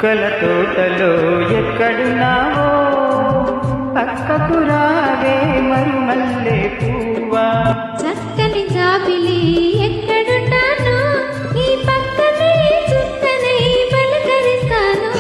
చుక్కల తోటలో ఎక్కడున్నావో పక్కకు రావే మరుమల్లె పువ్వా. చక్కని జాబిలి ఎక్కడున్నాను నీ పక్కనే చుక్కనై పలకరిస్తాను.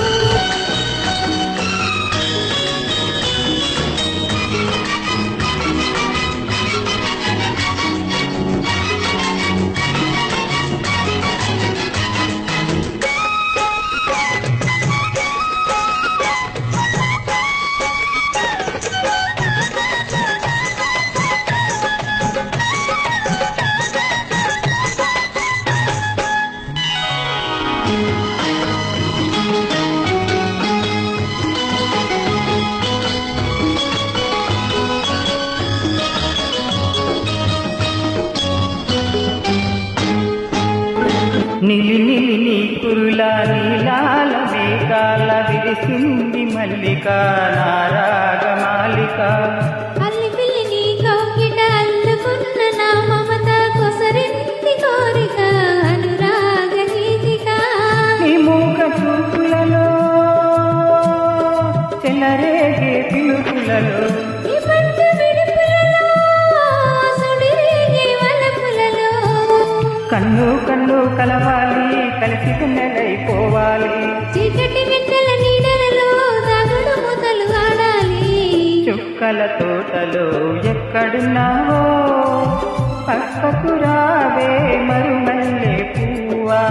నిలి నిలి నీ కురుల నీలాల మేఘాల విరిసింది మల్లిక నారాగమాలిక. అల్లిపిల్లి నీ కౌకిట అల్లుకున్న నా మమత కొసరింది కోరిక అనురాగ గీతిక. నీ మూక చూపులలో చెలరేగే పిలుపులలో నీ పట్టు విడుపులలో సుడిరేగే వలపులలో కన్ను కన్ను కలవాలి కలిసి నెలైపోవాలి. చీకటి వెన్నెల నీడలలో దాగుడు మూతలు ఆడాలి. చుక్కల తోటలో ఎక్కడున్నావో పక్కకు రావే మరుమల్లె పువ్వా.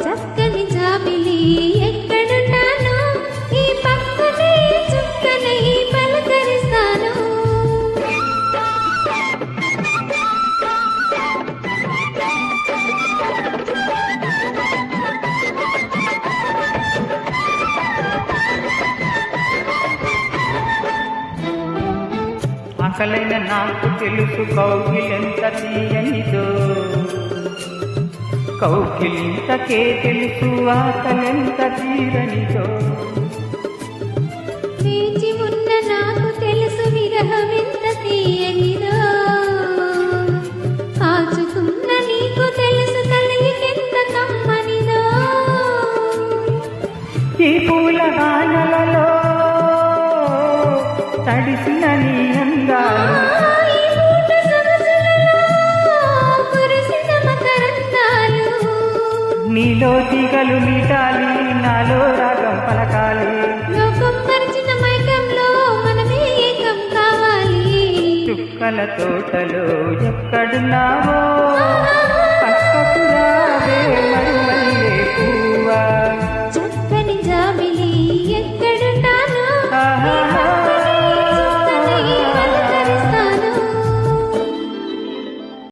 చక్కని జాబిలి ఎక్కడున్నాను ఈ పక్కనే చుక్కనై పలకరిస్తాను. ఆకలైన నాకు తెలుసు కౌగిలెంత తీయనిదో, కౌగిలింతకే తెలుసు ఆకలెంత తీరనిదో. వేచి ఉన్న నాకు తెలుసు విరహమెంత తీయనిదో, కాచుకున్న నీకు తెలుసు కలిగినెంత కమ్మనిదో. ఈ పూల వానలలో తడిసిన నీ అందాలు ఈ పూట సొగసులలో కురిసిన మకరందాలు. నీలో తీగలు మీటాలి నాలో రాగం పలకాలి. లోకం పరిచిన మైకంలో మనమే ఏకం కావాలి. చుక్కల తోటలో ఎక్కడున్నావో